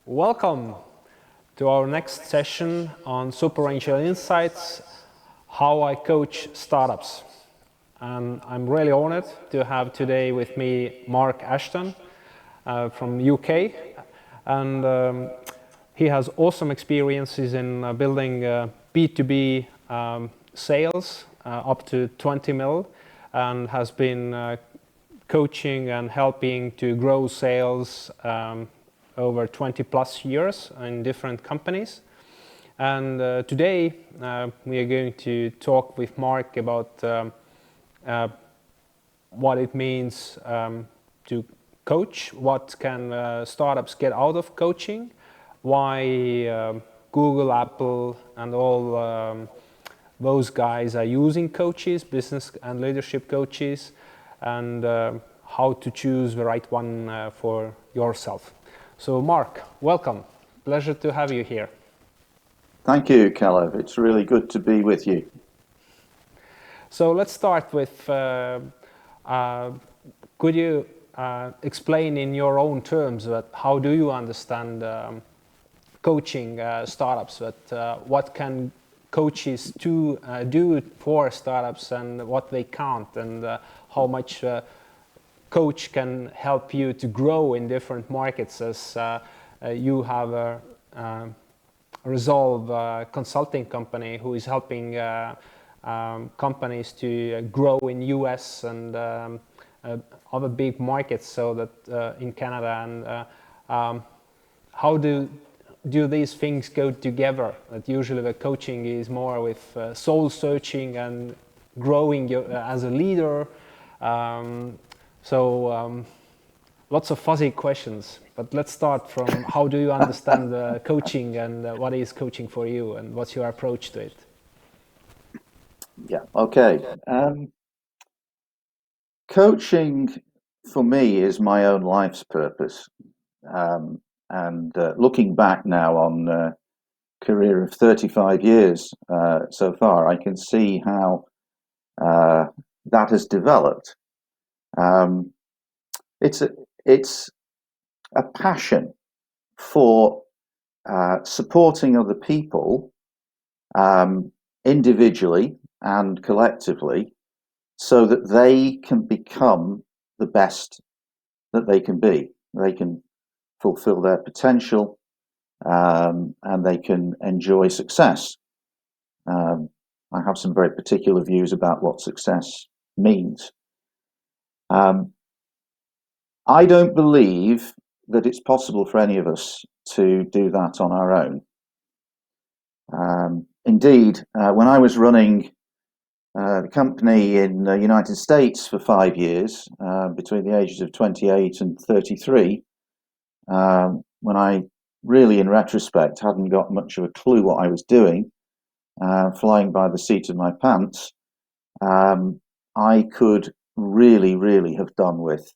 Welcome to our next session on Superangel Insights, how I coach startups. And I'm really honored to have today with me Mark Ashton from UK. And he has awesome experiences in building B2B sales up to 20 mil and has been coaching and helping to grow sales over 20 plus years in different companies. And today we are going to talk with Mark about what it means to coach, what can startups get out of coaching, why Google, Apple and all those guys are using coaches, business and leadership coaches, and how to choose the right one for yourself. So Mark, welcome. Pleasure to have you here. Thank you, Kalev. It's really good to be with you. So let's start with, could you explain in your own terms that how do you understand coaching startups? What can coaches do for startups and what they can't, and how much coach can help you to grow in different markets, as you have a Resolve consulting company who is helping companies to grow in US and other big markets, so that in Canada, and how do these things go together? That usually the coaching is more with soul searching and growing as a leader. Lots of fuzzy questions, but let's start from how do you understand coaching, and what is coaching for you, and what's your approach to it? Yeah, okay. Coaching for me is my own life's purpose. Looking back now on a career of 35 years so far, I can see how that has developed. It's a passion for supporting other people individually and collectively, so that they can become the best that they can be. They can fulfill their potential, and they can enjoy success. I have some very particular views about what success means. I don't believe that it's possible for any of us to do that on our own. Indeed, when I was running the company in the United States for 5 years, between the ages of 28 and 33, when I really, in retrospect, hadn't got much of a clue what I was doing, flying by the seat of my pants, I could really have done with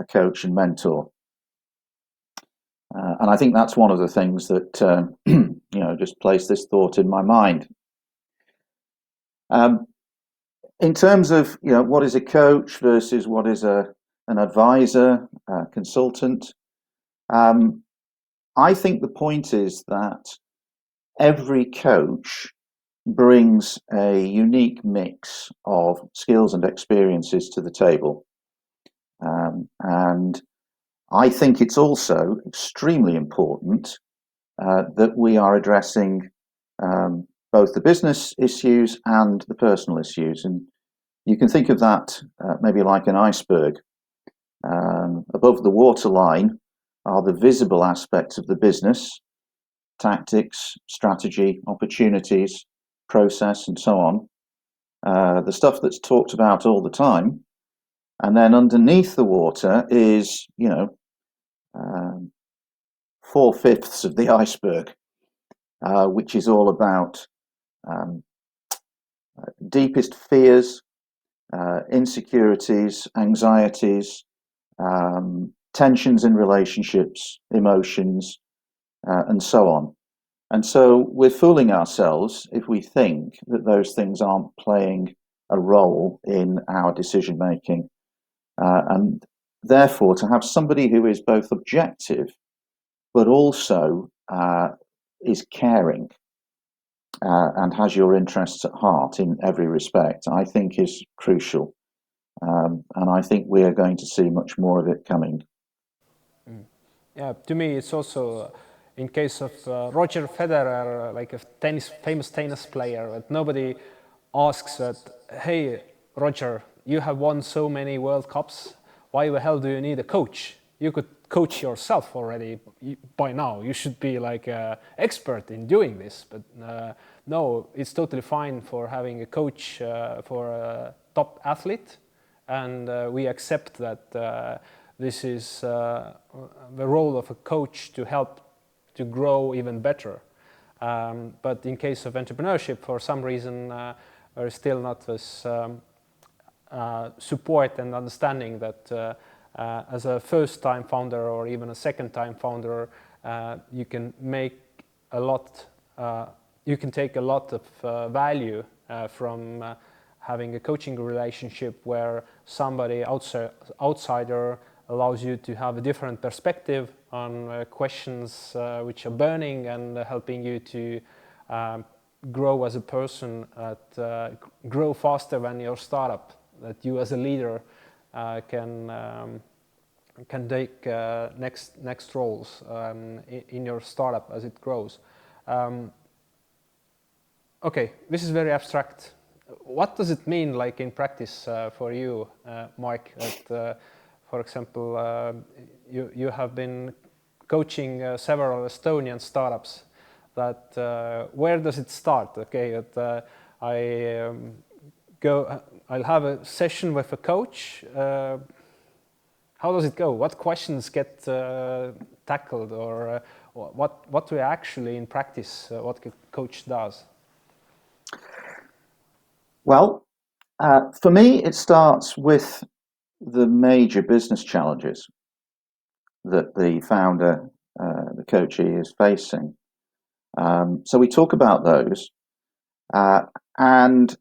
a coach and mentor. And I think that's one of the things that just placed this thought in my mind. In terms of what is a coach versus what is an advisor, a consultant, I think the point is that every coach brings a unique mix of skills and experiences to the table. And I think it's also extremely important that we are addressing both the business issues and the personal issues. And you can think of that maybe like an iceberg. Above the waterline are the visible aspects of the business: tactics, strategy, opportunities, process, and so on. The stuff that's talked about all the time. And then underneath the water is, 4/5 of the iceberg, which is all about deepest fears, insecurities, anxieties, tensions in relationships, emotions, and so on. And so we're fooling ourselves if we think that those things aren't playing a role in our decision making. And therefore, to have somebody who is both objective but also is caring and has your interests at heart in every respect, I think is crucial. And I think we are going to see much more of it coming. Yeah, to me, it's also in case of Roger Federer, like a famous tennis player, that nobody asks that, hey, Roger, you have won so many World Cups. Why the hell do you need a coach? You could coach yourself already by now. You should be like an expert in doing this. But no, it's totally fine for having a coach for a top athlete. And we accept that this is the role of a coach to help to grow even better. But in case of entrepreneurship, for some reason, there is still not this support and understanding that as a first-time founder or even a second-time founder, you can make a lot. You can take a lot of value from having a coaching relationship where somebody outsider allows you to have a different perspective on questions which are burning and helping you to grow as a person, grow faster than your startup, that you as a leader can take next roles in your startup as it grows. Okay, this is very abstract. What does it mean, like in practice, for you, Mark? That, for example, you have been coaching several Estonian startups. That where does it start? Okay, that I'll have a session with a coach. How does it go? What questions get tackled, or what do actually in practice what a coach does? Well, for me, it starts with the major business challenges that the founder, the coachee, is facing. So we talk about those, and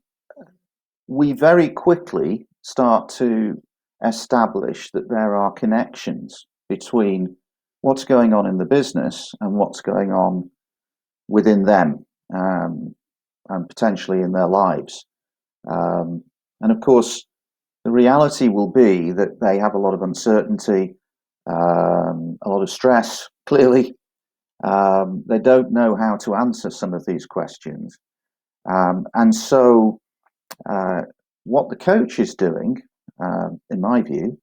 we very quickly start to establish that there are connections between what's going on in the business and what's going on within them, and potentially in their lives. And of course, the reality will be that they have a lot of uncertainty, a lot of stress, clearly. They don't know how to answer some of these questions. And so what the coach is doing, in my view,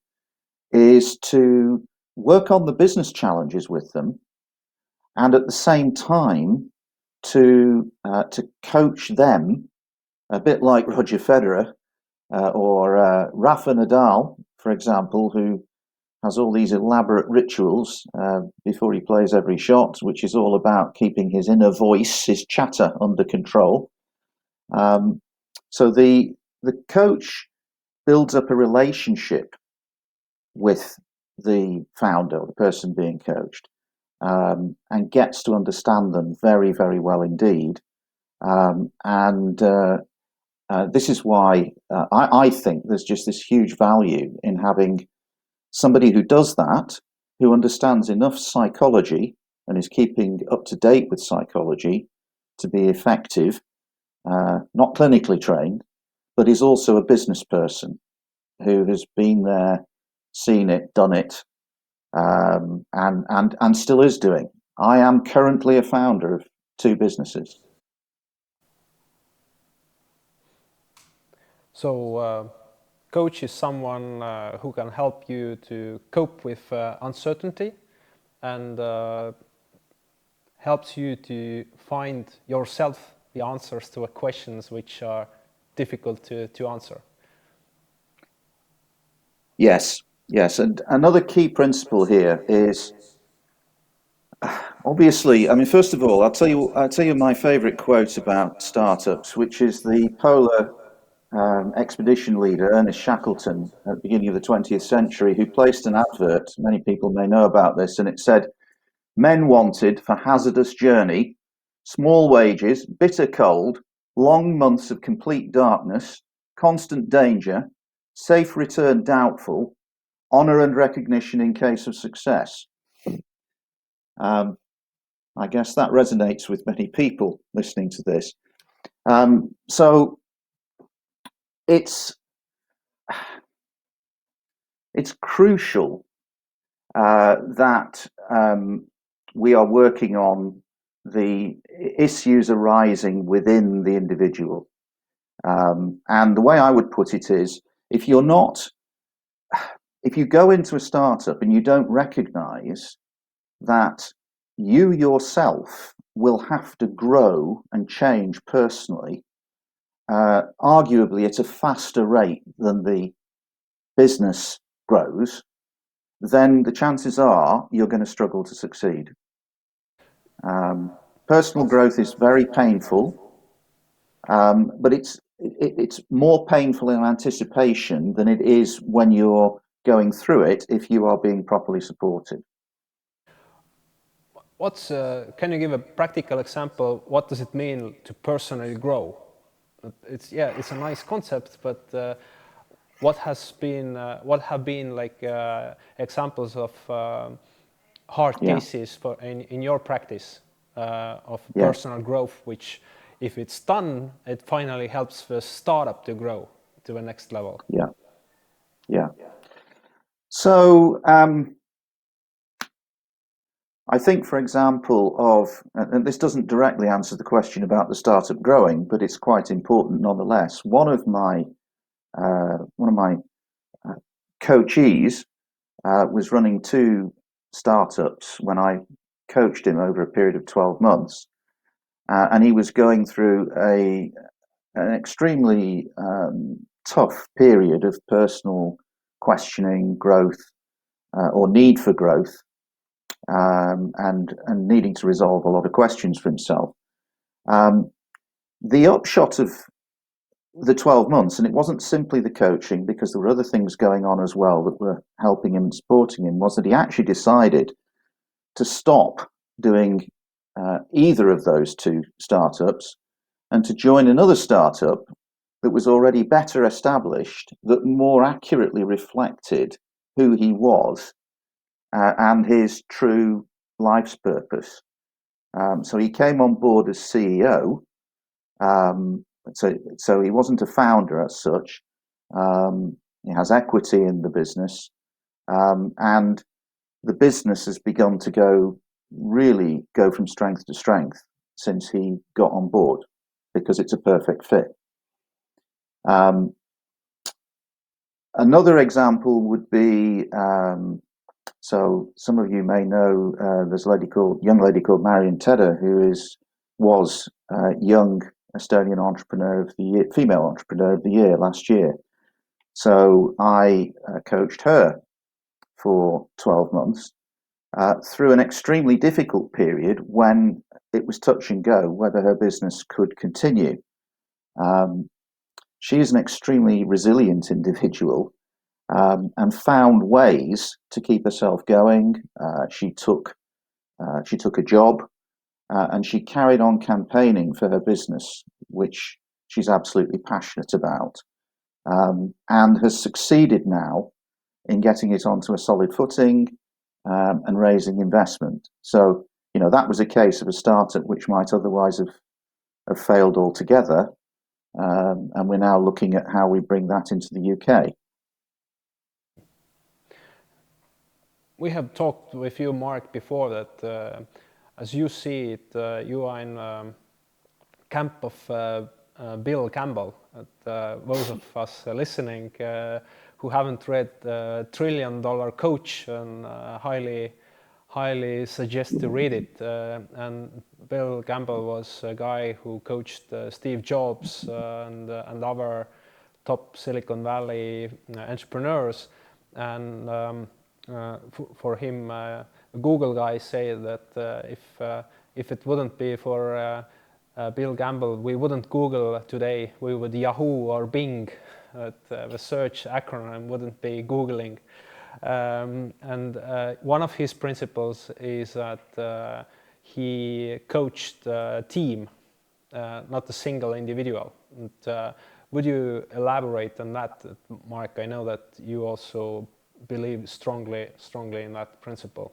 is to work on the business challenges with them, and at the same time to coach them, a bit like Roger Federer or Rafa Nadal, for example, who has all these elaborate rituals before he plays every shot, which is all about keeping his inner voice, his chatter, under control. So the coach builds up a relationship with the founder, or the person being coached, and gets to understand them very, very well indeed. This is why I think there's just this huge value in having somebody who does that, who understands enough psychology and is keeping up to date with psychology to be effective, not clinically trained, but is also a business person who has been there, seen it, done it, and still is doing. I am currently a founder of 2 businesses. So, coach is someone who can help you to cope with uncertainty and helps you to find yourself the answers to questions which are difficult to answer. Yes, yes. And another key principle here is, obviously, I mean, first of all, I'll tell you my favorite quote about startups, which is the polar expedition leader, Ernest Shackleton, at the beginning of the 20th century, who placed an advert, many people may know about this, and it said, "Men wanted for hazardous journey, small wages, bitter cold, long months of complete darkness, constant danger, safe return doubtful, honour and recognition in case of success." I guess that resonates with many people listening to this. So it's crucial that we are working on the issues arising within the individual. And the way I would put it is, if you go into a startup and you don't recognize that you yourself will have to grow and change personally, arguably at a faster rate than the business grows, then the chances are you're going to struggle to succeed. Personal growth is very painful, but it's more painful in anticipation than it is when you're going through it if you are being properly supported. Can you give a practical example? What does it mean to personally grow? It's a nice concept, but what have been like examples of hard cases in your practice of personal growth, which, if it's done, it finally helps the startup to grow to the next level? Yeah. So I think, for example, and this doesn't directly answer the question about the startup growing, but it's quite important nonetheless. One of my coachees was running 2 startups when I coached him over a period of 12 months, and he was going through an extremely tough period of personal questioning, growth, or need for growth, and needing to resolve a lot of questions for himself. The upshot of the 12 months, and it wasn't simply the coaching, because there were other things going on as well that were helping him and supporting him, was that he actually decided to stop doing either of those 2 startups and to join another startup that was already better established, that more accurately reflected who he was and his true life's purpose. So he came on board as CEO. So he wasn't a founder as such. He has equity in the business, and the business has begun to really go from strength to strength since he got on board, because it's a perfect fit. Another example would be, so some of you may know, there's a young lady called Marion Tedder, who was Young Estonian Entrepreneur of the Year, Female Entrepreneur of the Year last year. So I coached her for 12 months through an extremely difficult period when it was touch and go whether her business could continue. She is an extremely resilient individual, and found ways to keep herself going. She took a job, and she carried on campaigning for her business, which she's absolutely passionate about, and has succeeded now in getting it onto a solid footing, and raising investment. So, that was a case of a startup which might otherwise have failed altogether, and we're now looking at how we bring that into the UK. We have talked with you, Mark, before that, as you see it, you are in camp of Bill Campbell. Those of us listening who haven't read $1 Trillion Coach, and highly suggest to read it. And Bill Campbell was a guy who coached Steve Jobs and other top Silicon Valley entrepreneurs. And for him, Google guys say that if it wouldn't be for Bill Campbell, we wouldn't Google today. We would Yahoo or Bing. The search acronym wouldn't be Googling. And one of his principles is that he coached a team, not a single individual. And, would you elaborate on that, Mark? I know that you also believe strongly in that principle.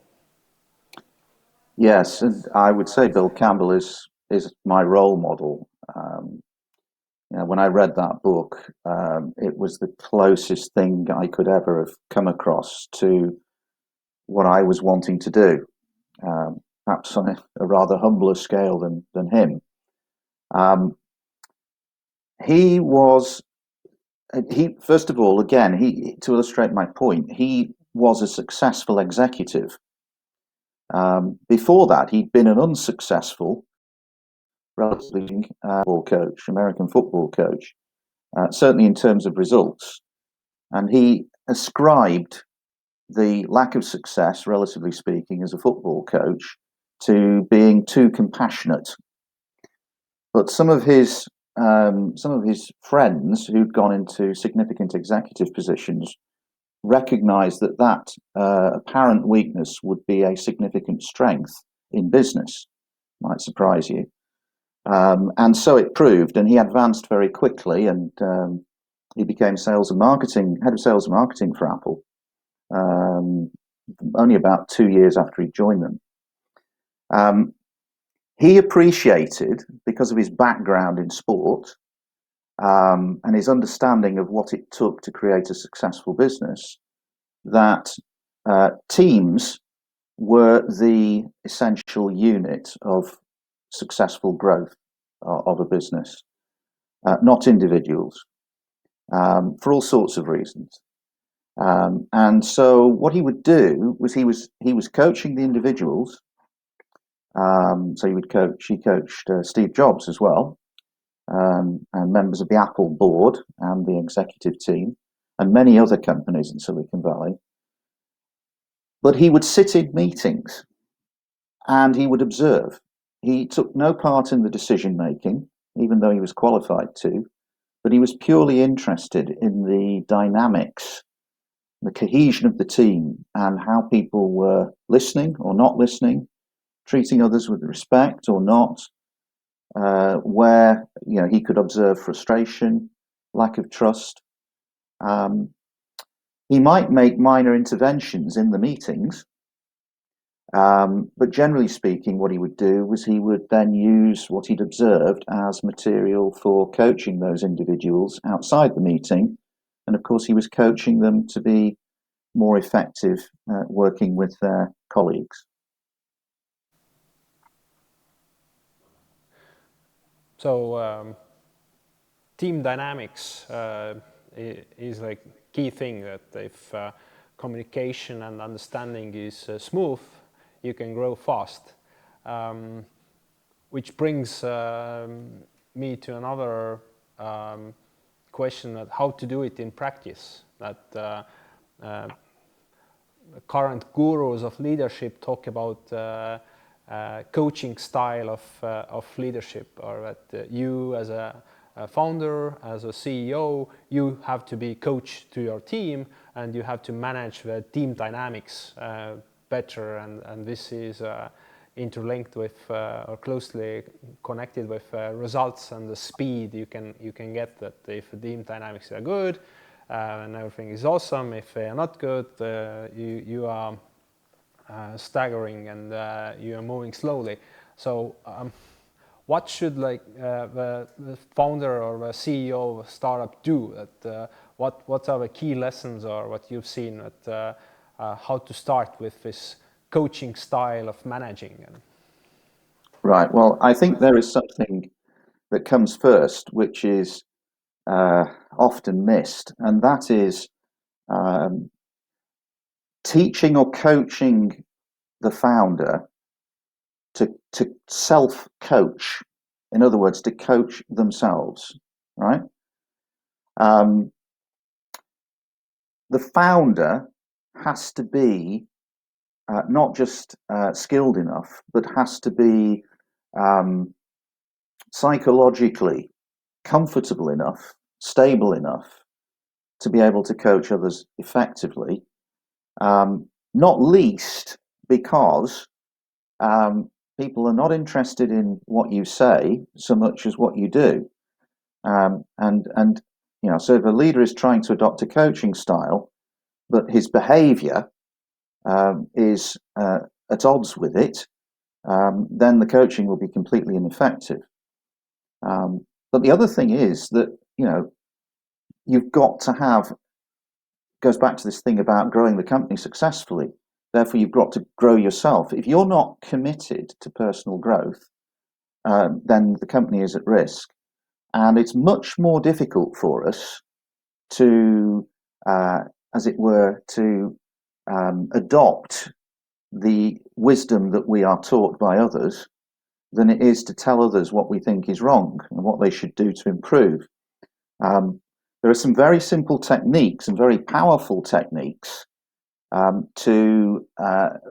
Yes, and I would say Bill Campbell is my role model. When I read that book, it was the closest thing I could ever have come across to what I was wanting to do, perhaps on a rather humbler scale than him. Um, he was he first of all, again, he to illustrate my point, he was a successful executive. Before that, he'd been an unsuccessful, relatively football coach, American football coach, certainly in terms of results. And he ascribed the lack of success, relatively speaking, as a football coach, to being too compassionate. But some of his friends who'd gone into significant executive positions recognized that apparent weakness would be a significant strength in business. Might surprise you. And so it proved, and he advanced very quickly, and he became head of sales and marketing for Apple, only about 2 years after he joined them. He appreciated, because of his background in sport and his understanding of what it took to create a successful business, that teams were the essential unit of successful growth of a business, not individuals, for all sorts of reasons. And so what he would do was he was coaching the individuals. So he coached Steve Jobs as well, and members of the Apple board and the executive team, and many other companies in Silicon Valley. But he would sit in meetings and he would observe. He took no part in the decision making, even though he was qualified to, but he was purely interested in the dynamics, the cohesion of the team, and how people were listening or not listening, treating others with respect or not, where he could observe frustration, lack of trust. He might make minor interventions in the meetings, but generally speaking, what he would do was he would then use what he'd observed as material for coaching those individuals outside the meeting. And of course, he was coaching them to be more effective working with their colleagues. So team dynamics is like key thing, that if communication and understanding is smooth, you can grow fast. Which brings me to another question, that how to do it in practice. That current gurus of leadership talk about coaching style of leadership, or that you as a founder, as a CEO, you have to be coach to your team, and you have to manage the team dynamics better, and this is interlinked with or closely connected with results and the speed you can get. That if the team dynamics are good and everything is awesome, if they are not good, you are staggering and you are moving slowly. So what should the founder or the CEO of a startup do? That what are the key lessons, or what you've seen that how to start with this coaching style of managing? Right. Well, I think there is something that comes first, which is often missed, and that is teaching or coaching the founder to self-coach. In other words, to coach themselves, right? The founder has to be not just skilled enough, but has to be psychologically comfortable enough, stable enough to be able to coach others effectively, not least because people are not interested in what you say so much as what you do. So if a leader is trying to adopt a coaching style, but his behavior is at odds with it, then the coaching will be completely ineffective. But the other thing is that, you've got to have, goes back to this thing about growing the company successfully. Therefore, you've got to grow yourself. If you're not committed to personal growth, then the company is at risk. And it's much more difficult for us to, as it were, to adopt the wisdom that we are taught by others than it is to tell others what we think is wrong and what they should do to improve. There are some very simple techniques and very powerful techniques to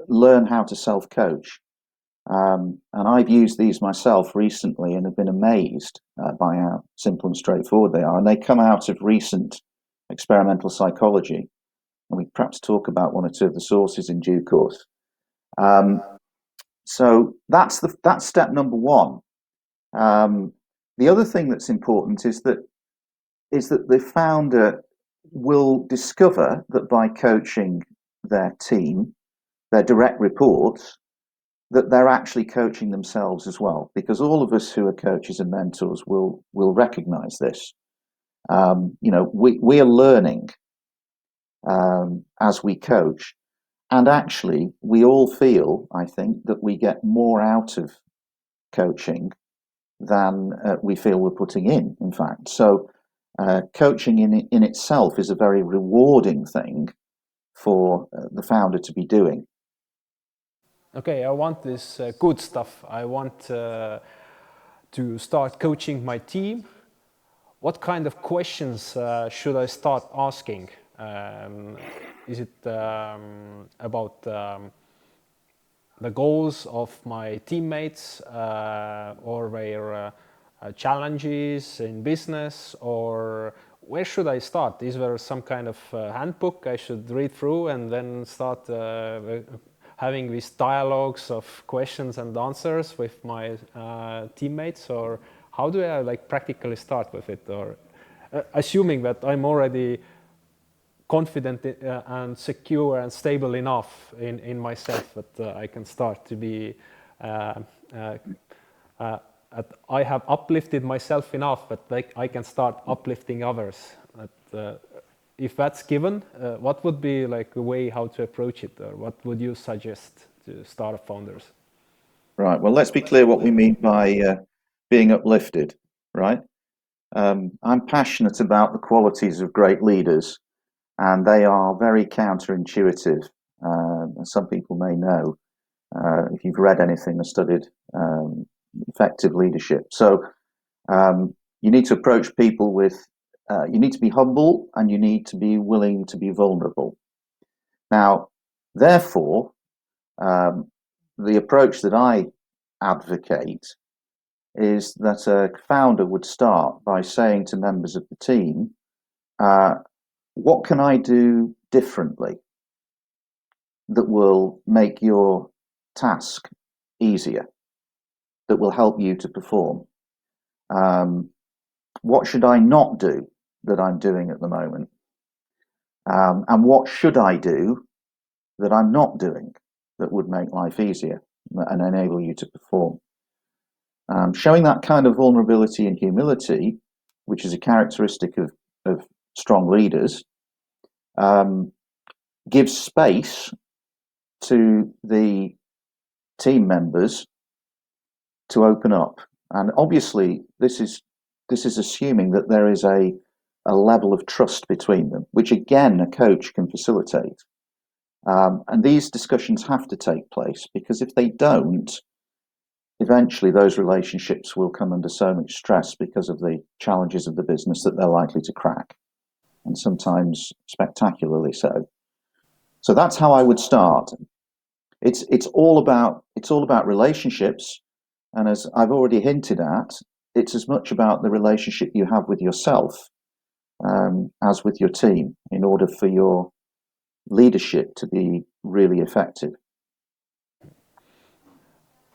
learn how to self-coach. And I've used these myself recently and have been amazed by how simple and straightforward they are. And they come out of recent experimental psychology. And we perhaps talk about one or two of the sources in due course. So that's step number one. The other thing that's important is that the founder will discover that by coaching their team, their direct reports, that they're actually coaching themselves as well. Because all of us who are coaches and mentors will recognize this. We are learning as we coach. And actually, we all feel, I think, that we get more out of coaching than we feel we're putting in fact. So coaching in itself is a very rewarding thing for the founder to be doing. Okay, I want this good stuff. I want to start coaching my team. What kind of questions should I start asking? Is it about the goals of my teammates or their challenges in business, or where should I start? Is there some kind of handbook I should read through and then start having these dialogues of questions and answers with my teammates, or how do I practically start with it? Or assuming that I'm already confident and secure and stable enough in myself that I can start to be I have uplifted myself enough that I can start uplifting others. If that's given, what would be a way how to approach it, or what would you suggest to startup founders? Right. Well, let's be clear what we mean by being uplifted. Right. I'm passionate about the qualities of great leaders, and they are very counterintuitive. As some people may know, if you've read anything or studied effective leadership. So you need to approach people with, you need to be humble and you need to be willing to be vulnerable. Now, therefore, the approach that I advocate is that a founder would start by saying to members of the team, what can I do differently that will make your task easier, that will help you to perform? What should I not do that I'm doing at the moment? And what should I do that I'm not doing that would make life easier and enable you to perform? Showing that kind of vulnerability and humility, which is a characteristic of strong leaders, gives space to the team members to open up. And obviously, this is assuming that there is a level of trust between them, which again, a coach can facilitate. And these discussions have to take place, because if they don't, eventually those relationships will come under so much stress because of the challenges of the business that they're likely to crack, and sometimes spectacularly so. So that's how I would start. It's all about relationships, and as I've already hinted at, it's as much about the relationship you have with yourself as with your team, in order for your leadership to be really effective.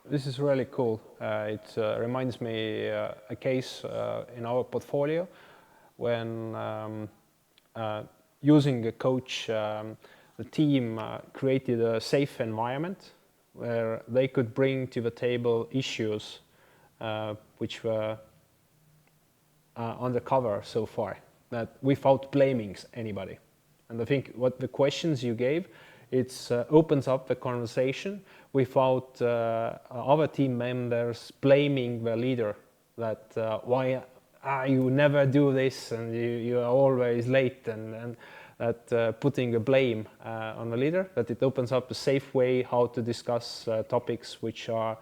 This is really cool. It reminds me a case in our portfolio when using a coach, the team created a safe environment where they could bring to the table issues which were undercover so far, that without blaming anybody. And I think what the questions you gave, it opens up the conversation without other team members blaming the leader, that why you never do this and you are always late, and that putting the blame on the leader, that it opens up a safe way how to discuss topics which are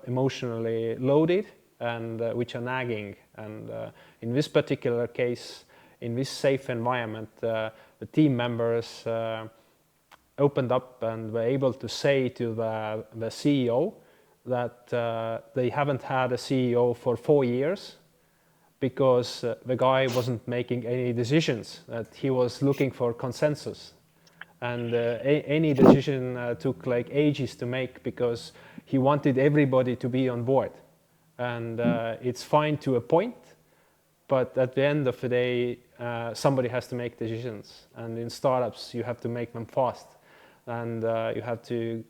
emotionally loaded and which are nagging. And in this particular case, in this safe environment, the team members opened up and were able to say to the CEO that they haven't had a CEO for 4 years because the guy wasn't making any decisions, that he was looking for consensus. And any decision took like ages to make because he wanted everybody to be on board. And it's fine to a point, but at the end of the day, somebody has to make decisions. And in startups, you have to make them fast. And you have to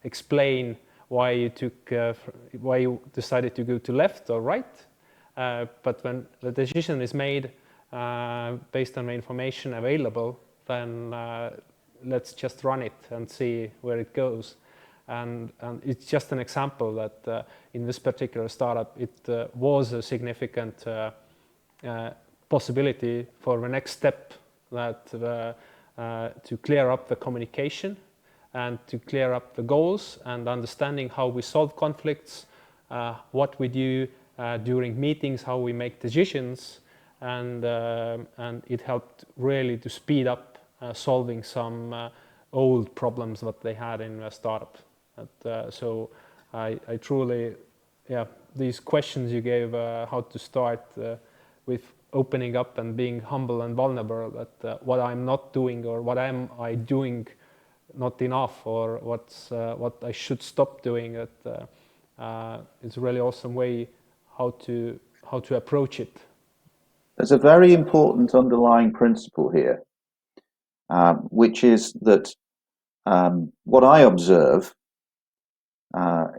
explain why you decided to go to left or right. But when the decision is made based on the information available, then let's just run it and see where it goes. And it's just an example that in this particular startup, it was a significant possibility for the next step, that to clear up the communication and to clear up the goals and understanding how we solve conflicts, what we do during meetings, how we make decisions, and it helped really to speed up solving some old problems that they had in the startup. So I truly, these questions you gave, how to start with opening up and being humble and vulnerable, that what I'm not doing or what am I doing not enough, or what I should stop doing, that it's a really awesome way how to approach it. There's a very important underlying principle here, which is that what I observe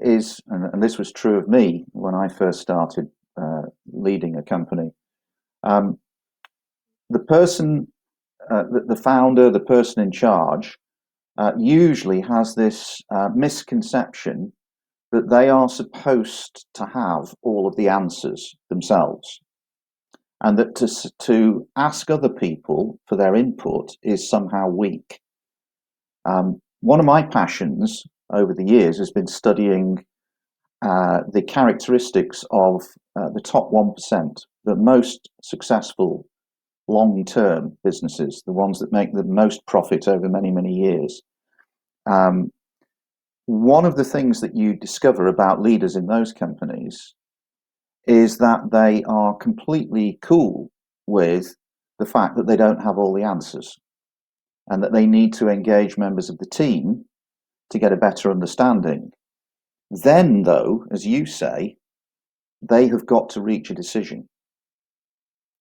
is, and this was true of me when I first started leading a company, the person, the founder, the person in charge, usually has this misconception that they are supposed to have all of the answers themselves, and that to ask other people for their input is somehow weak. One of my passions over the years has been studying the characteristics of the top 1%, the most successful long-term businesses, the ones that make the most profit over many, many years. One of the things that you discover about leaders in those companies is that they are completely cool with the fact that they don't have all the answers, and that they need to engage members of the team to get a better understanding. Then, though, as you say, they have got to reach a decision,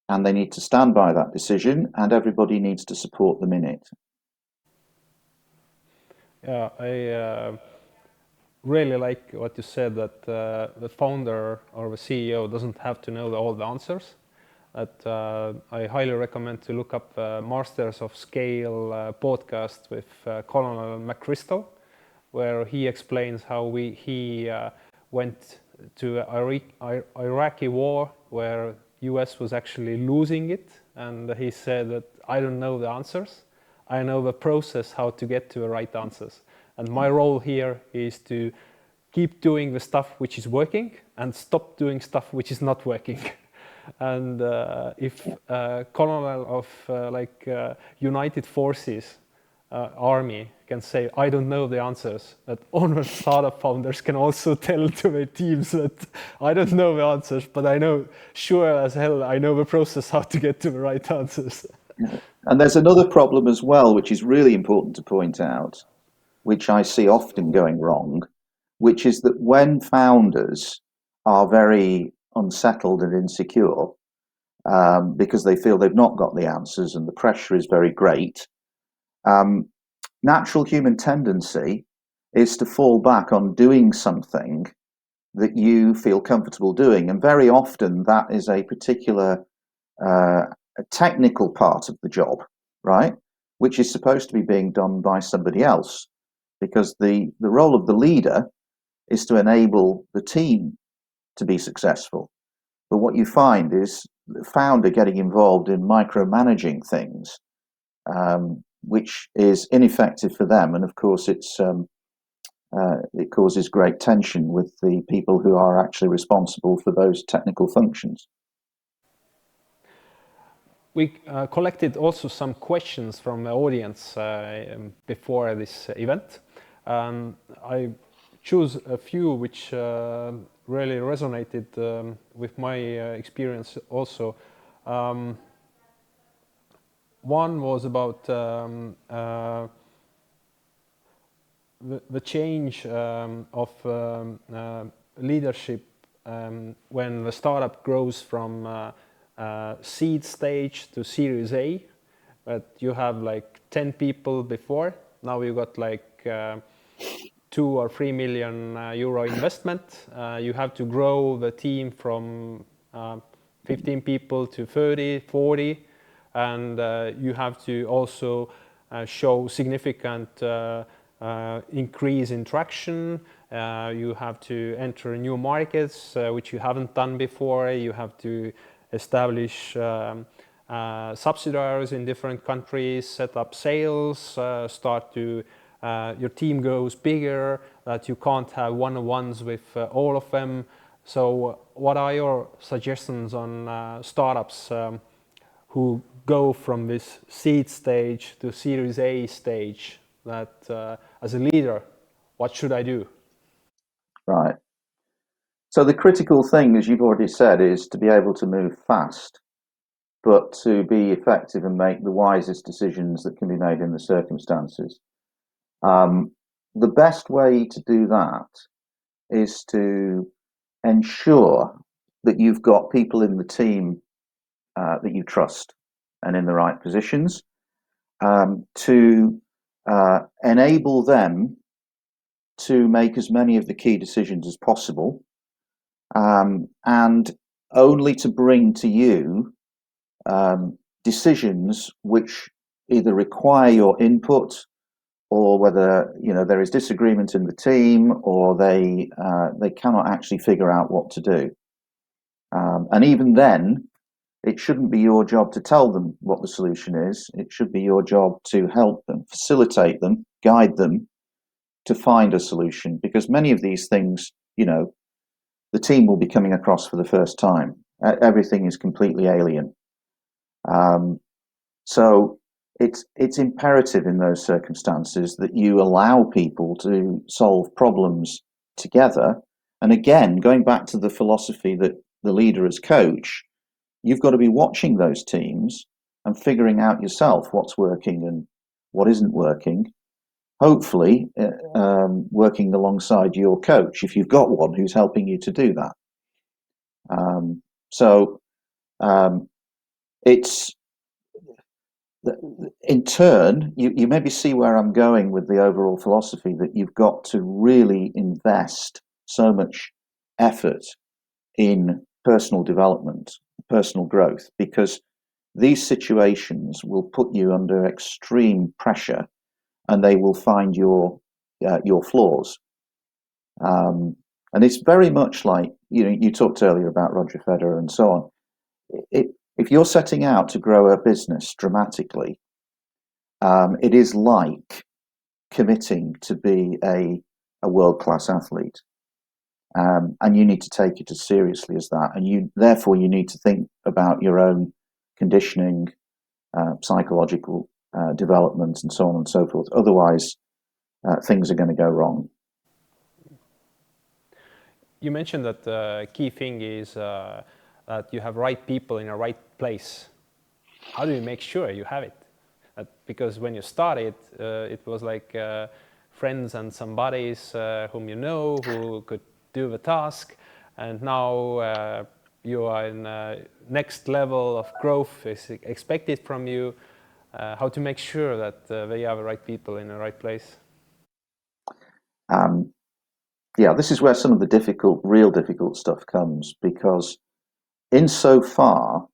and they need to stand by that decision, and everybody needs to support them in it. Yeah, I really like what you said, that the founder or the CEO doesn't have to know all the answers. That I highly recommend to look up Masters of Scale podcast with Colonel McChrystal, where he explains how he went to Iraqi war, where US was actually losing it, and he said that I don't know the answers, I know the process how to get to the right answers, and my role here is to keep doing the stuff which is working and stop doing stuff which is not working. And if colonel of United Forces army can say, I don't know the answers, that honest startup founders can also tell to their teams that I don't know the answers, but I know, sure as hell, I know the process how to get to the right answers. And there's another problem as well, which is really important to point out, which I see often going wrong, which is that when founders are very unsettled and insecure, because they feel they've not got the answers and the pressure is very great, natural human tendency is to fall back on doing something that you feel comfortable doing. And very often that is a particular a technical part of the job, right? Which is supposed to be being done by somebody else. Because the role of the leader is to enable the team to be successful. But what you find is the founder getting involved in micromanaging things, which is ineffective for them. And of course, it causes great tension with the people who are actually responsible for those technical functions. We collected also some questions from the audience before this event. I choose a few which really resonated with my experience also. One was about the change of leadership when the startup grows from seed stage to Series A. But you have like 10 people before. Now you got like 2 or 3 million euro investment. You have to grow the team from 15 people to 30, 40, and you have to also show significant increase in traction. You have to enter new markets which you haven't done before. You have to establish subsidiaries in different countries, set up sales, start to your team goes bigger, that you can't have one-on-ones with all of them. So what are your suggestions on startups who go from this seed stage to Series A stage, that as a leader, what should I do? Right. So the critical thing, as you've already said, is to be able to move fast, but to be effective and make the wisest decisions that can be made in the circumstances. The best way to do that is to ensure that you've got people in the team that you trust and in the right positions, to enable them to make as many of the key decisions as possible, and only to bring to you decisions which either require your input, or whether there is disagreement in the team, or they cannot actually figure out what to do. And even then, it shouldn't be your job to tell them what the solution is. It should be your job to help them, facilitate them, guide them to find a solution. Because many of these things, the team will be coming across for the first time. Everything is completely alien. So it's imperative in those circumstances that you allow people to solve problems together. And again, going back to the philosophy that the leader as coach, you've got to be watching those teams and figuring out yourself what's working and what isn't working. Hopefully, working alongside your coach, if you've got one who's helping you to do that. It's in turn, you maybe see where I'm going with the overall philosophy, that you've got to really invest so much effort in personal development, personal growth, because these situations will put you under extreme pressure, and they will find your flaws. And it's very much like, you talked earlier about Roger Federer and so on. If you're setting out to grow a business dramatically, it is like committing to be a world-class athlete. And you need to take it as seriously as that. And therefore you need to think about your own conditioning, psychological development, and so on and so forth. Otherwise, things are going to go wrong. You mentioned that the key thing is that you have right people in the right place. How do you make sure you have it? Because when you started, it was like friends and some buddies whom you know who could do the task, and now you are in next level of growth is expected from you. How to make sure that they are the right people in the right place? Yeah, this is where some of the real difficult stuff comes, because insofar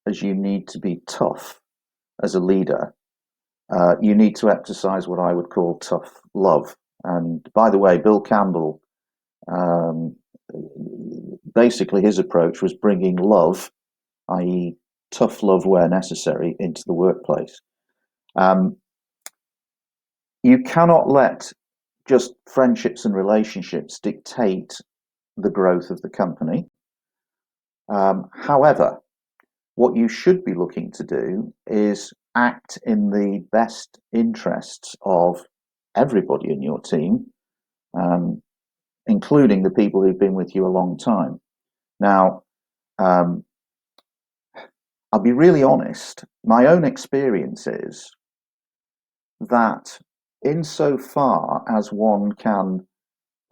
as you need to be tough as a leader, you need to exercise what I would call tough love. And by the way, Bill Campbell, basically his approach was bringing love, i.e. tough love where necessary, into the workplace. You cannot let just friendships and relationships dictate the growth of the company. However, what you should be looking to do is act in the best interests of everybody in your team, including the people who've been with you a long time. Now, I'll be really honest. My own experience is that insofar as one can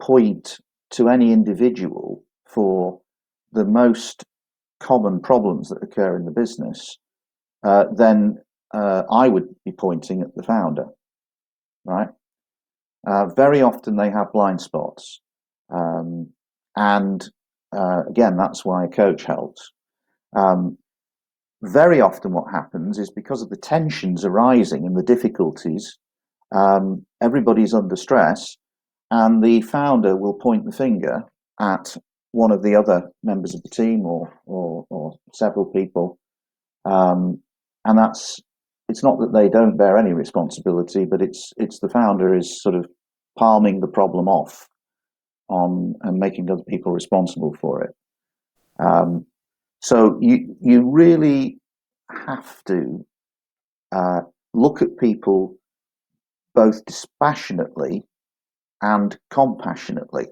point to any individual for the most common problems that occur in the business, then I would be pointing at the founder, right? Very often they have blind spots. And again, that's why a coach helps. Very often what happens is because of the tensions arising and the difficulties, everybody's under stress, and the founder will point the finger at one of the other members of the team or several people. And it's not that they don't bear any responsibility, but it's the founder is sort of palming the problem off on and making other people responsible for it. So you really have to look at people both dispassionately and compassionately,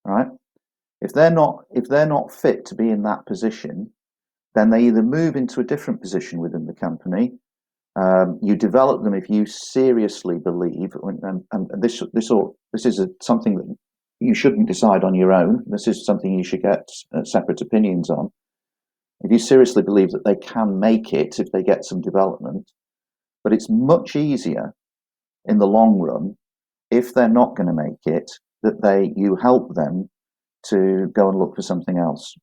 right? If they're not fit to be in that position, then they either move into a different position within the company. You develop them if you seriously believe, and this is something that you shouldn't decide on your own. This is something you should get separate opinions on. If you seriously believe that they can make it if they get some development, but it's much easier in the long run if they're not going to make it, that you help them to go and look for something else.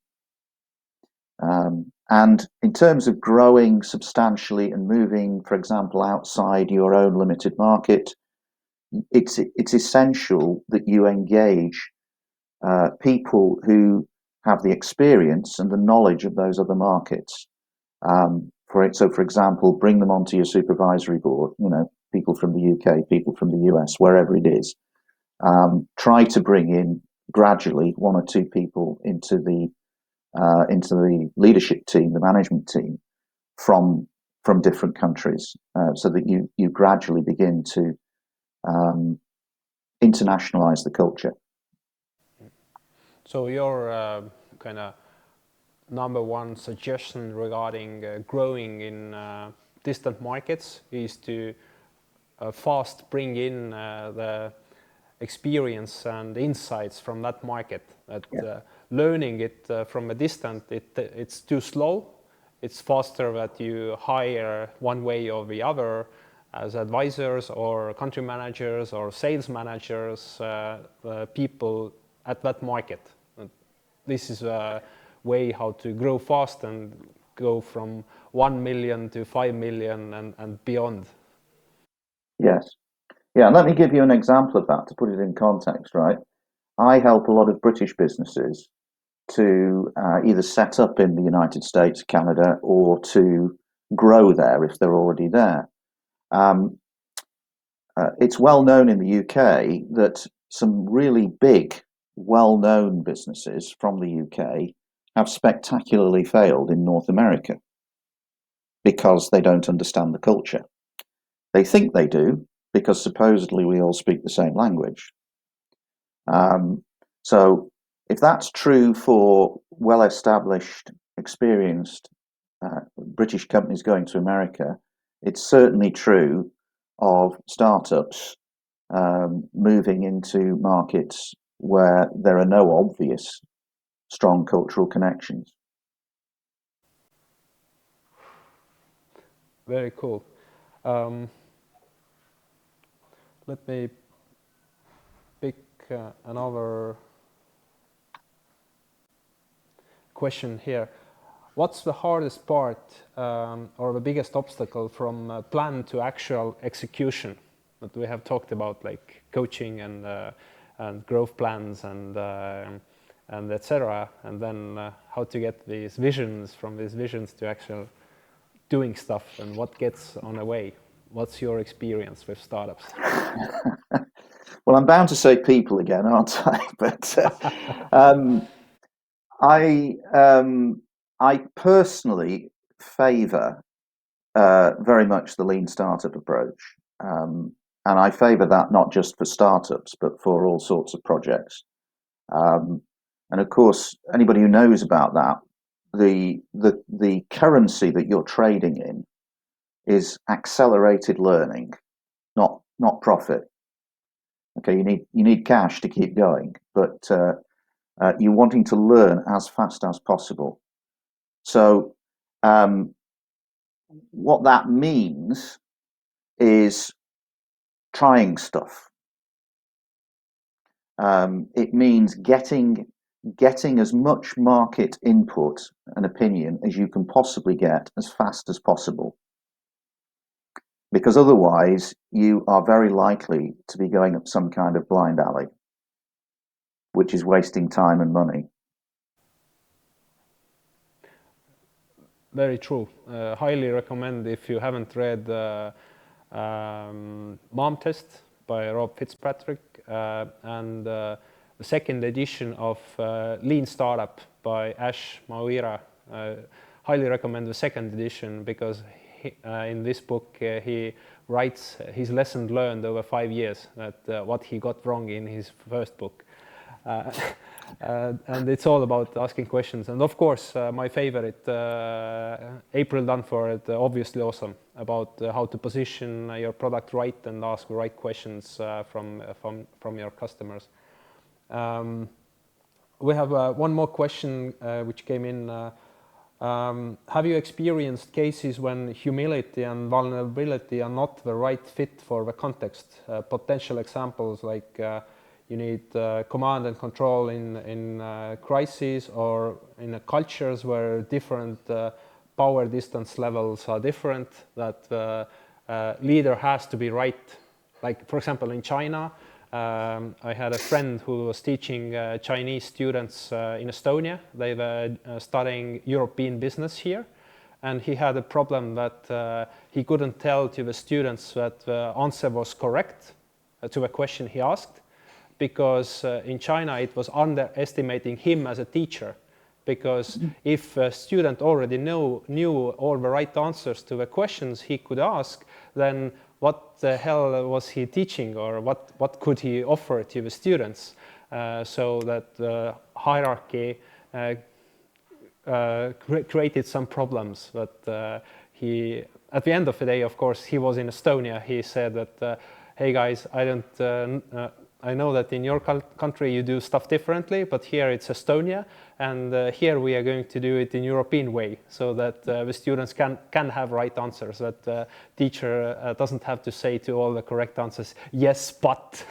And in terms of growing substantially and moving, for example, outside your own limited market, it's essential that you engage people who have the experience and the knowledge of those other markets. For example, bring them onto your supervisory board. People from the UK, people from the US, wherever it is. Try to bring in gradually one or two people into the leadership team, the management team, from different countries, so that you gradually begin to internationalize the culture. So your kind of number one suggestion regarding growing in distant markets is to fast bring in the experience and insights from that market. Learning it from a distance, it's too slow. It's faster that you hire one way or the other as advisors or country managers or sales managers, people at that market. This is a way how to grow fast and go from 1 million to 5 million and beyond. Yes. Yeah, let me give you an example of that to put it in context, right? I help a lot of British businesses to either set up in the United States, Canada, or to grow there if they're already there. It's well known in the UK that some really big, well-known businesses from the UK have spectacularly failed in North America because they don't understand the culture. They think they do because supposedly we all speak the same language. So if that's true for well-established, experienced British companies going to America, it's certainly true of startups moving into markets where there are no obvious strong cultural connections. Very cool. Let me pick another question here. What's the hardest part or the biggest obstacle from plan to actual execution? That we have talked about, like coaching and growth plans and etc. And then how to get these visions from these visions to actual doing stuff, and what gets on the way. What's your experience with startups? Well, I'm bound to say people again, aren't I? But I personally favour very much the lean startup approach, and I favour that not just for startups but for all sorts of projects. And of course, anybody who knows about that, the currency that you're trading in is accelerated learning, not profit. Okay, you need cash to keep going, but you're wanting to learn as fast as possible. So what that means is trying stuff. It means getting as much market input and opinion as you can possibly get as fast as possible. Because otherwise, you are very likely to be going up some kind of blind alley, which is wasting time and money. Very true. Highly recommend, if you haven't read Mom Test by Rob Fitzpatrick and the second edition of Lean Startup by Ash Maurya. Highly recommend the second edition because in this book he writes his lesson learned over 5 years, that what he got wrong in his first book. And it's all about asking questions. And of course, my favorite, April Dunford, obviously awesome, about how to position your product right and ask the right questions from your customers. We have one more question which came in. Have you experienced cases when humility and vulnerability are not the right fit for the context? Potential examples like you need command and control in crises, or in cultures where different power distance levels are different, that the leader has to be right. Like, for example, in China, I had a friend who was teaching Chinese students in Estonia. They were studying European business here, and he had a problem that he couldn't tell to the students that the answer was correct to a question he asked, because in China it was underestimating him as a teacher. Because if a student already knew all the right answers to the questions he could ask, then what the hell was he teaching, or what could he offer to the students? So that the hierarchy created some problems. But he, at the end of the day, of course, he was in Estonia. He said that, hey guys, I know that in your country you do stuff differently, but here it's Estonia, and here we are going to do it in European way, so that the students can have right answers, that the teacher doesn't have to say to all the correct answers, yes, but.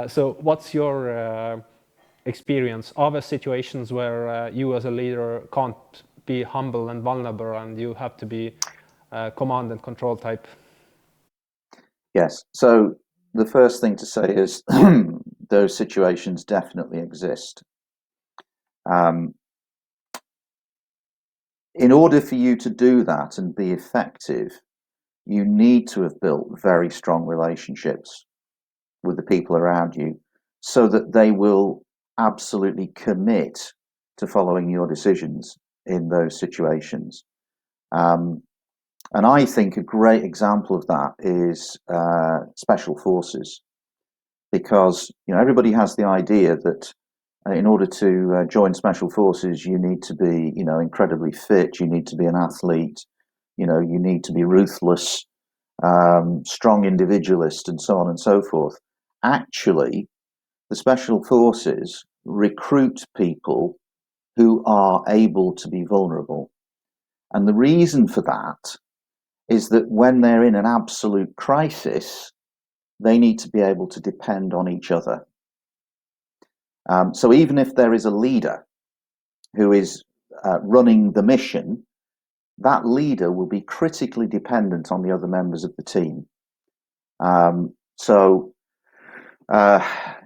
So what's your experience? Are there situations where you as a leader can't be humble and vulnerable, and you have to be command and control type? Yes. So the first thing to say is those situations definitely exist. In order for you to do that and be effective, you need to have built very strong relationships with the people around you, so that they will absolutely commit to following your decisions in those situations. And I think a great example of that is special forces, because everybody has the idea that in order to join special forces, you need to be incredibly fit, you need to be an athlete, you need to be ruthless, strong individualist, and so on and so forth. Actually, the special forces recruit people who are able to be vulnerable. And the reason for that is that when they're in an absolute crisis, they need to be able to depend on each other. So even if there is a leader who is running the mission, that leader will be critically dependent on the other members of the team.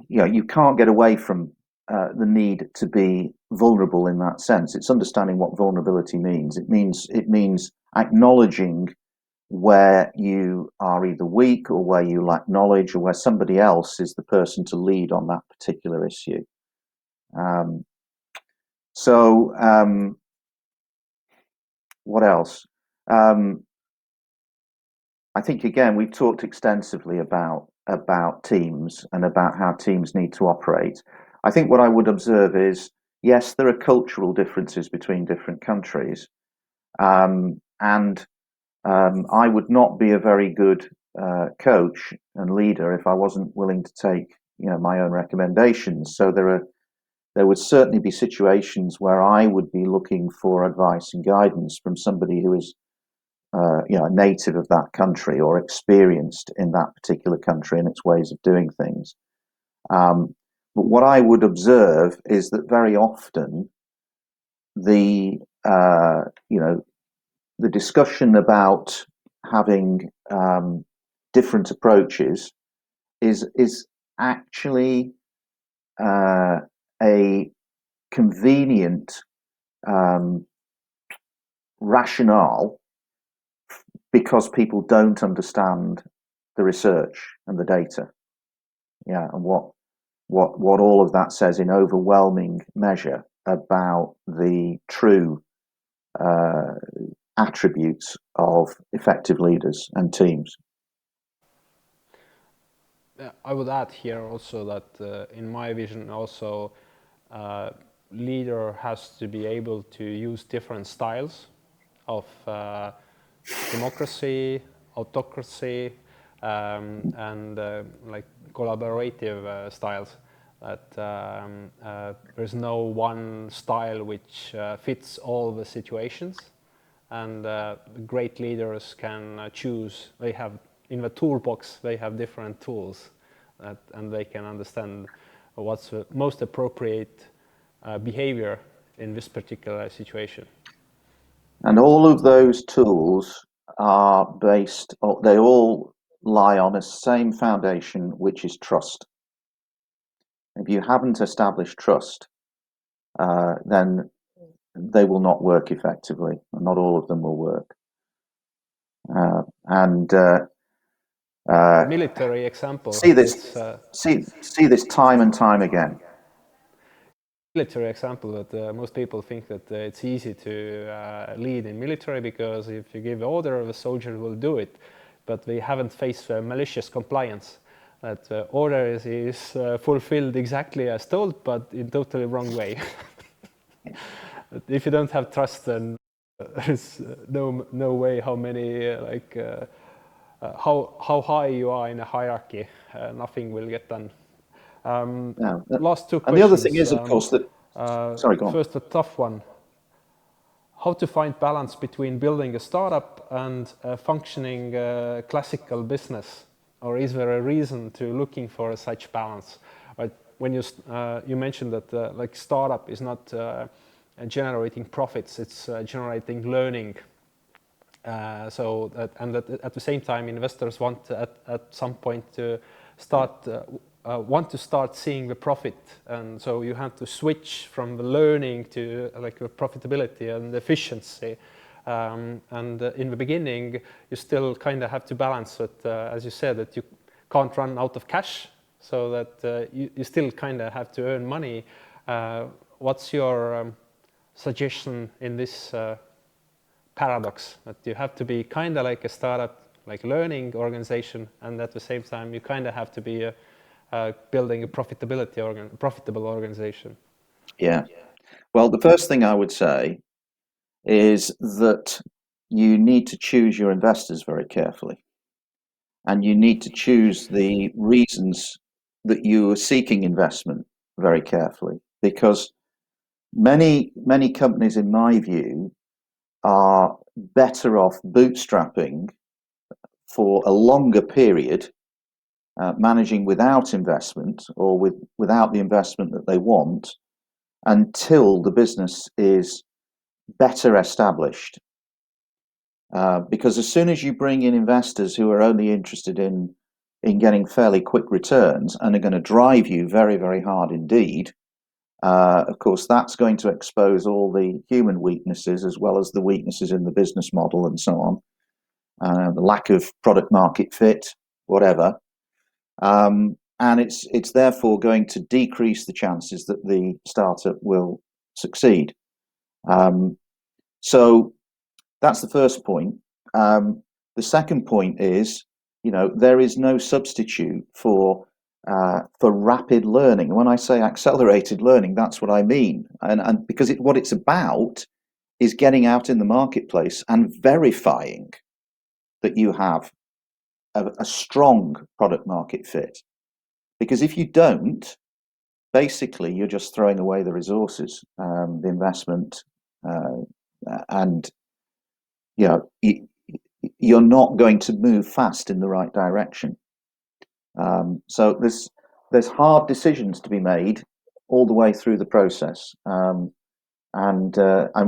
You can't get away from the need to be vulnerable in that sense. It's understanding what vulnerability means. It means acknowledging where you are either weak or where you lack knowledge or where somebody else is the person to lead on that particular issue. What else? I think, again, we've talked extensively about teams and about how teams need to operate. I think what I would observe is, yes, there are cultural differences between different countries. And I would not be a very good coach and leader if I wasn't willing to take, my own recommendations. So there would certainly be situations where I would be looking for advice and guidance from somebody who is a native of that country or experienced in that particular country and its ways of doing things. But what I would observe is that very often the discussion about having different approaches is actually a convenient rationale because people don't understand the research and the data, and what all of that says in overwhelming measure about the true attributes of effective leaders and teams. I would add here also that in my vision also leader has to be able to use different styles of democracy, autocracy, and like collaborative styles. That there's no one style which fits all the situations, and great leaders can choose. They have in the toolbox. They have different tools, and they can understand what's the most appropriate behavior in this particular situation. And all of those tools are based, they all lie on a same foundation, which is trust. If you haven't established trust, then they will not work effectively, and not all of them will work. Military example. See this time and time again. Military example that most people think that it's easy to lead in military because if you give order, the soldier will do it, but they haven't faced malicious compliance. That order is fulfilled exactly as told, but in totally wrong way. If you don't have trust, then there's no way how many how high you are in a hierarchy, nothing will get done. Last two questions. And the other thing is, of course, that sorry, go on. First, a tough one. How to find balance between building a startup and a functioning classical business, or is there a reason to looking for such balance? When you mentioned that like startup is not generating profits, it's generating learning. That at the same time, investors want at some point to start seeing the profit, and so you have to switch from the learning to like the profitability and efficiency. And in the beginning, you still kind of have to balance it, as you said, that you can't run out of cash, so that you still kind of have to earn money. What's your suggestion in this paradox, that you have to be kind of like a startup, like learning organization, and at the same time you kind of have to be building a profitable organization? Yeah. Well, the first thing I would say is that you need to choose your investors very carefully, and you need to choose the reasons that you are seeking investment very carefully, because many companies, in my view, are better off bootstrapping for a longer period managing without investment or without the investment that they want until the business is better established. Because as soon as you bring in investors who are only interested in getting fairly quick returns and are going to drive you very, very hard indeed, of course, that's going to expose all the human weaknesses as well as the weaknesses in the business model and so on, the lack of product market fit, whatever. And it's therefore going to decrease the chances that the startup will succeed. So that's the first point. The second point is, there is no substitute for rapid learning. And when I say accelerated learning, that's what I mean. And because what it's about is getting out in the marketplace and verifying that you have a strong product market fit. Because if you don't, basically you're just throwing away the resources, the investment, and you're not going to move fast in the right direction. So there's hard decisions to be made all the way through the process, and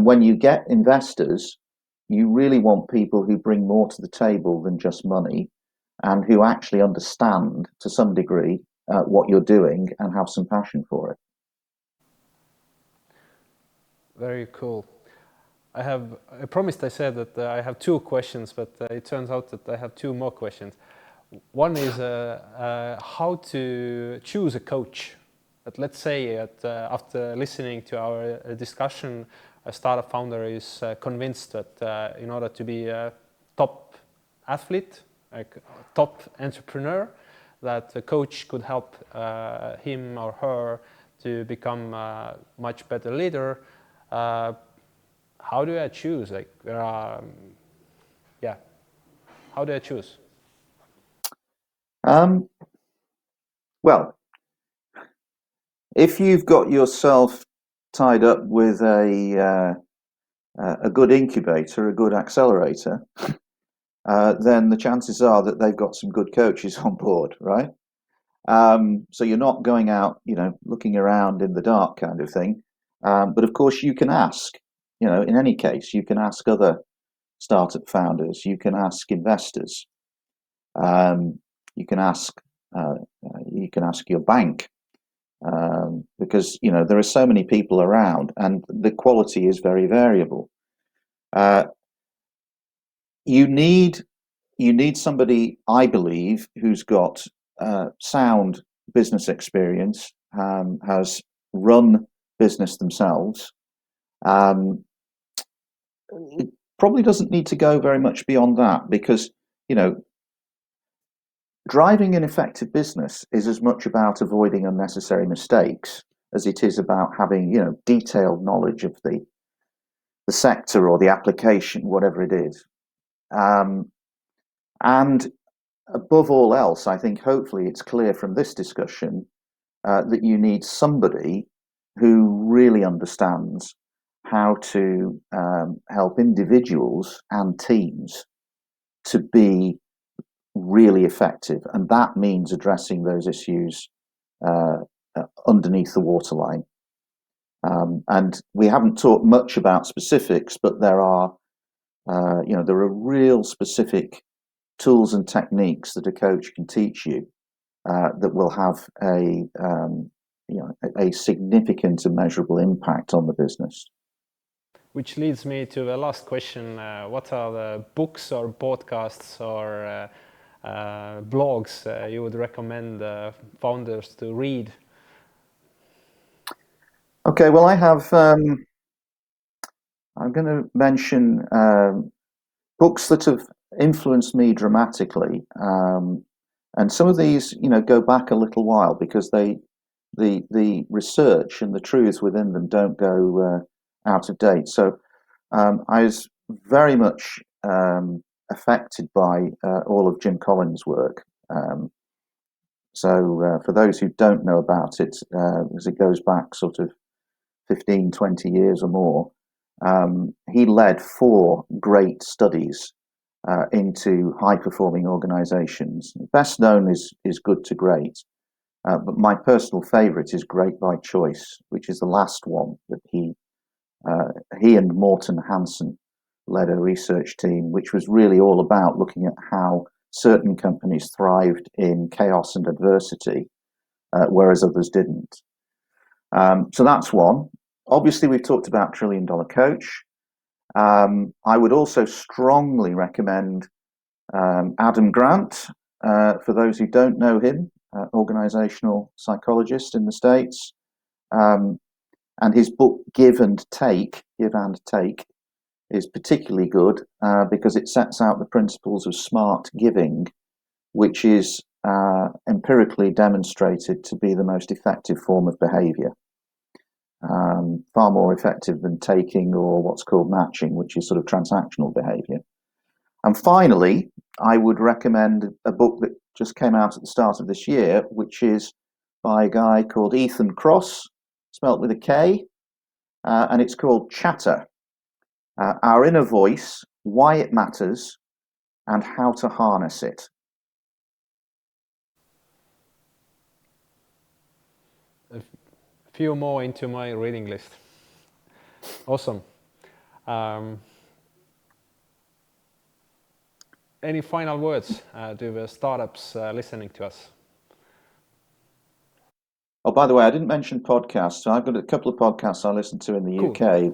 when you get investors, you really want people who bring more to the table than just money, and who actually understand to some degree what you're doing and have some passion for it. Very cool. I promised I said that I have 2 questions, but it turns out that I have 2 more questions. One is how to choose a coach. But let's say that after listening to our discussion, a startup founder is convinced that in order to be a top athlete, a top entrepreneur, that a coach could help him or her to become a much better leader. How do I choose? How do I choose? Well, if you've got yourself tied up with a good incubator, a good accelerator, then the chances are that they've got some good coaches on board, right? So you're not going out, looking around in the dark kind of thing. But of course, you can ask. In any case, you can ask other startup founders. You can ask investors. You can ask. You can ask your bank. Because there are so many people around, and the quality is very variable. You need somebody, I believe, who's got sound business experience, has run business themselves. It probably doesn't need to go very much beyond that, because driving an effective business is as much about avoiding unnecessary mistakes as it is about having detailed knowledge of the sector or the application, whatever it is. And above all else, I think hopefully it's clear from this discussion that you need somebody who really understands how to help individuals and teams to be really effective. And that means addressing those issues underneath the waterline. And we haven't talked much about specifics, but there are real specific tools and techniques that a coach can teach you that will have a significant and measurable impact on the business. Which leads me to the last question. What are the books or podcasts or blogs you would recommend founders to read? Okay, well, I have. I'm going to mention books that have influenced me dramatically, and some of these, go back a little while because the research and the truths within them don't go out of date. So I was very much affected by all of Jim Collins' work. So for those who don't know about it, as it goes back sort of 15, 20 years or more, he led 4 great studies into high-performing organisations. Best known is good to great, but my personal favourite is great by choice, which is the last one that he and Morten Hansen led a research team, which was really all about looking at how certain companies thrived in chaos and adversity, whereas others didn't. So that's one. Obviously, we've talked about $1 Trillion Coach. I would also strongly recommend Adam Grant. For those who don't know him, organizational psychologist in the States. And his book Give and Take, is particularly good because it sets out the principles of smart giving, which is empirically demonstrated to be the most effective form of behavior. Far more effective than taking or what's called matching, which is sort of transactional behavior. And finally, I would recommend a book that just came out at the start of this year, which is by a guy called Ethan Kross, spelt with a K, and it's called Chatter, Our Inner Voice, Why It Matters, and How to Harness It. A few more into my reading list. Awesome. Any final words to the startups listening to us? Oh, by the way, I didn't mention podcasts. So I've got a couple of podcasts I listen to in the UK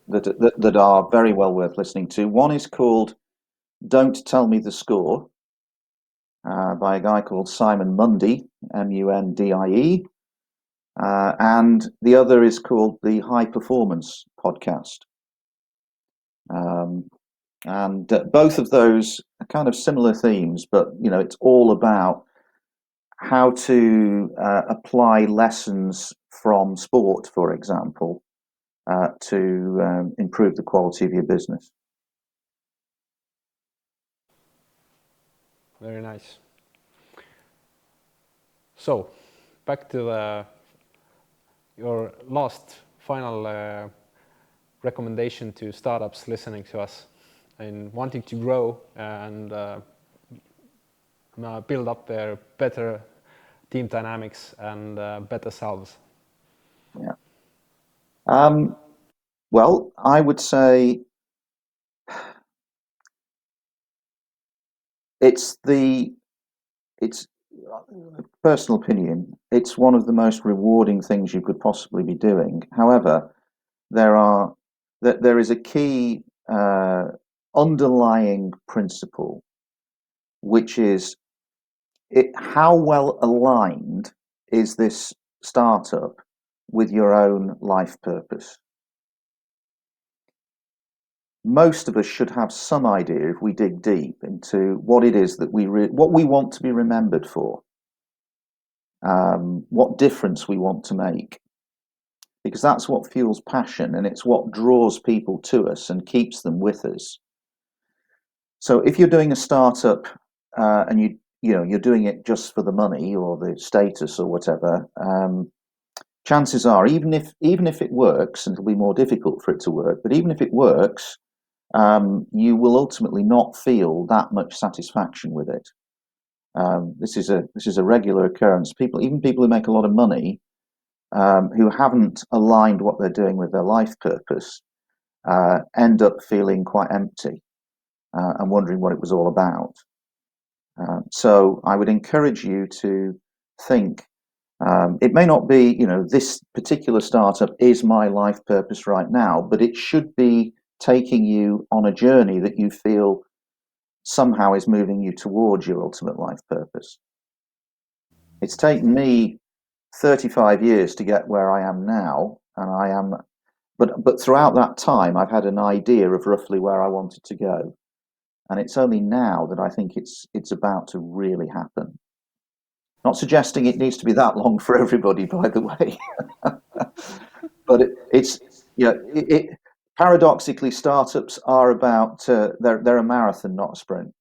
that are very well worth listening to. One is called Don't Tell Me the Score by a guy called Simon Mundy, Mundie. And the other is called the High Performance Podcast. And both of those are kind of similar themes, but it's all about how to apply lessons from sport, for example, to improve the quality of your business. Very nice. So, back to your last final recommendation to startups listening to us and wanting to grow and build up their better team dynamics and better selves. Yeah. Well, I would say it's personal opinion. It's one of the most rewarding things you could possibly be doing. However, there is a key underlying principle, which is how well aligned is this startup with your own life purpose? Most of us should have some idea, if we dig deep, into what it is that what we want to be remembered for, what difference we want to make, because that's what fuels passion, and it's what draws people to us and keeps them with us. So if you're doing a startup and you're doing it just for the money or the status or whatever, chances are, even if it works, and it'll be more difficult for it to work, but even if it works, you will ultimately not feel that much satisfaction with it. This is a regular occurrence. Even people who make a lot of money, who haven't aligned what they're doing with their life purpose, end up feeling quite empty and wondering what it was all about. So I would encourage you to think. It may not be, this particular startup is my life purpose right now, but it should be taking you on a journey that you feel somehow is moving you towards your ultimate life purpose. It's taken me 35 years to get where I am now, and but throughout that time, I've had an idea of roughly where I wanted to go, and it's only now that I think it's about to really happen. Not suggesting it needs to be that long for everybody, by the way, but paradoxically, startups are about they're a marathon, not a sprint,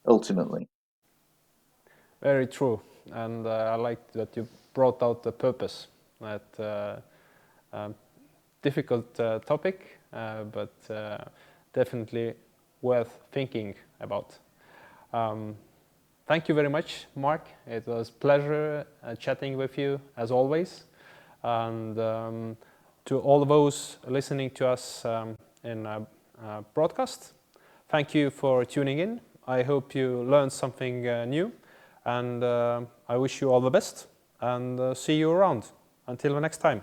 ultimately. Very true, and I like that you brought out the purpose. That difficult topic, but definitely worth thinking about. Thank you very much, Mark. It was a pleasure chatting with you as always. And to all those listening to us in a broadcast, thank you for tuning in. I hope you learned something new, and I wish you all the best, and see you around. Until the next time.